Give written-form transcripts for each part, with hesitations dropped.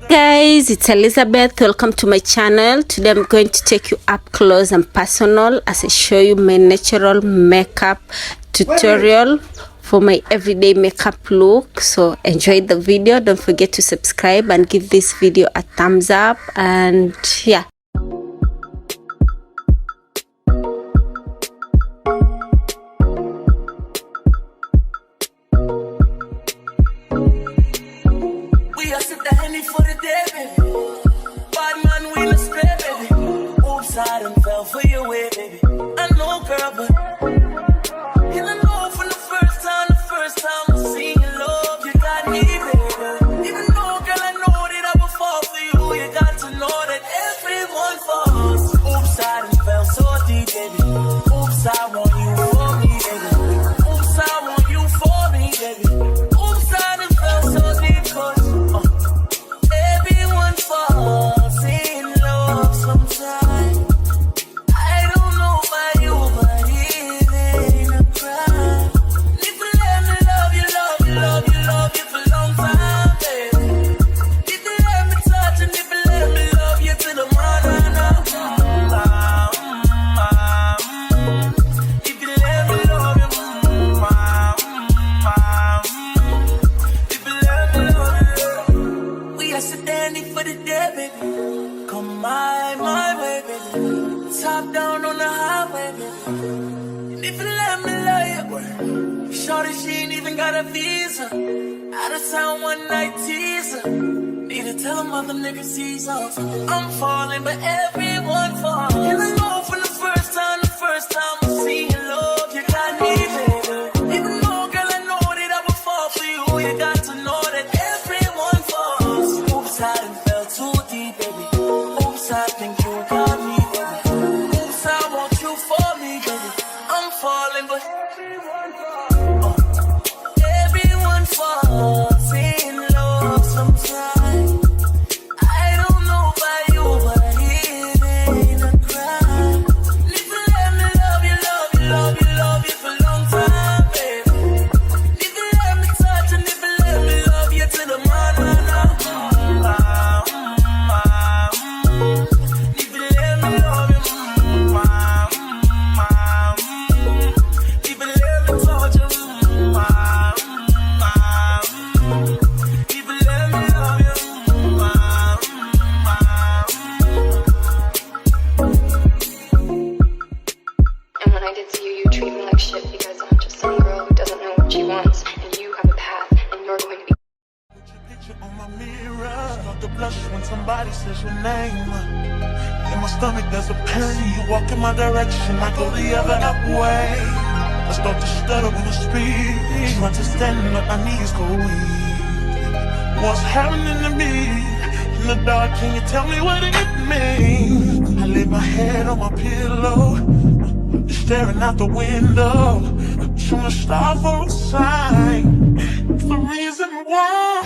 Guys, it's Elizabeth. Welcome to my channel. Today I'm going to take you up close and personal as I show you my natural makeup tutorial for my everyday makeup look. So enjoy the video. Don't forget to subscribe and give this video a thumbs up, and yeah. I done fell for your way, baby. I know, girl, but you know from the first time I seen your love, you got me, baby. Even though, girl, I know that I will fall for you, you got to know that everyone falls. Oops, I done fell so deep, baby. Oops, I want you for me, baby. Oops, I want you for me, baby. Oops, I done fell so deep, cause everyone falls in love sometimes. She ain't even got a visa. Out of town one night teaser. Need to tell them other niggas sees us. I'm falling, but everyone falls. And I know from the first time I seen your love, you got me, baby. Even though, girl, I know that I will fall for you, you got to know that everyone falls. Oops, I done fell too deep, baby. Oops, I think you got me, baby. Oops, I want you for me, baby. I'm falling, but everyone falls. Falls in love sometimes. I don't know about you, but it ain't a crime. Need to let me love you for a long time, baby. Need to let me touch and need to let me love you till the morning. Need to let me love you. Need to let me touch you. When somebody says your name, in my stomach there's a pain. You walk in my direction, I go the other way. I start to stutter when I speak, trying to stand up, my knees go weak. What's happening to me? In the dark, can you tell me what it means? I lay my head on my pillow, staring out the window, trying to stop for a sign. It's the reason why.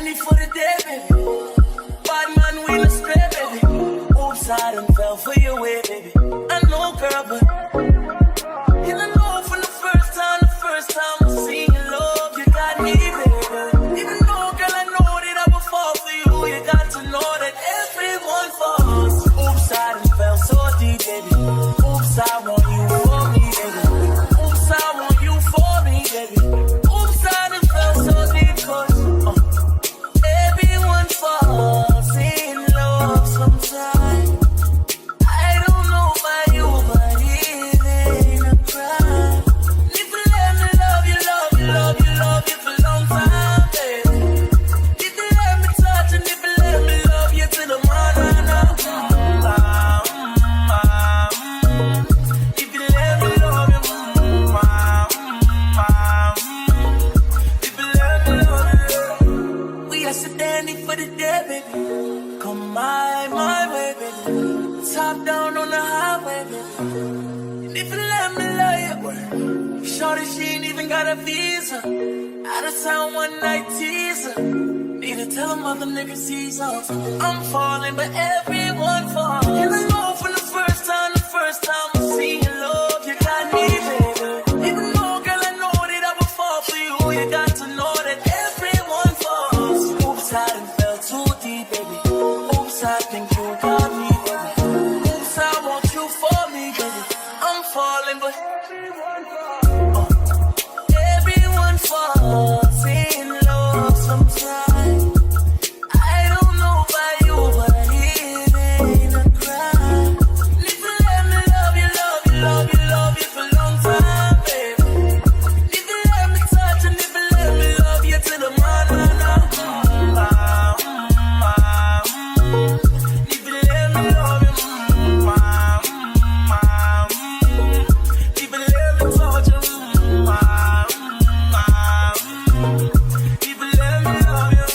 standing for the day, baby. Bad man, we no spare, baby. Oops, I done fell for your way, baby. I know, girl, but you don't know from the first time I seen your love, you got me, baby. Even though, girl, I know that I would fall for you, you got to know that everyone falls. Oops, I done fell so deep, baby. Oops, I want you for me, baby. Oops, I want you for me, baby. Oops, I done fell so deep, cause everyone falls in love sometimes. I don't know about you, but it ain't a crime. If you let me love you, love you, love you, love you for a long time, baby. If you let me touch and if you let me love you till the morning, if you let me love you, if you let me love you, we are standing for the day, baby. Come my way, baby. Top down on the highway, baby. And if you let me love you, shorty, she ain't even got a visa. Out of town one night teaser. Need to tell them other niggas he's off. I'm falling, but everyone falls. And I know from the first time I seen your love, you got me, baby. Even though, girl, I know that I would fall for you, you got to know that everyone falls. Oops, I done fell too deep, baby. Oops, I think you got me, baby. Oops, I want you for me, baby. I'm falling, but everyone falls in love sometimes. I don't know about you, but it ain't a crime. If you let me love you, love you, love you, love you for a long time, baby. If you let me touch and if you let me love you till the morning, if you let me love you, if you let me touch you, if you let me love you.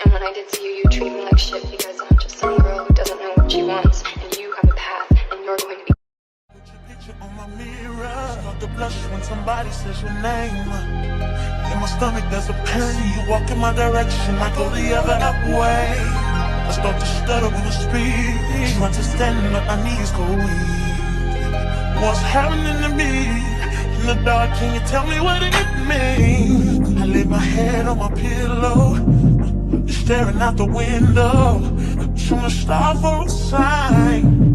And when I did see you, you treat me like shit because I'm just some girl who doesn't know what she wants, and you have a path, and you're going to be. Put your picture on my mirror. Start to blush when somebody says your name. In my stomach there's a pain. You walk in my direction, I go the other way. I start to stutter when I speak. Trying to stand but my knees go weak. What's happening to me? In the dark, can you tell me what it means? I lay my head on my pillow, staring out the window, trying to stop for a sign.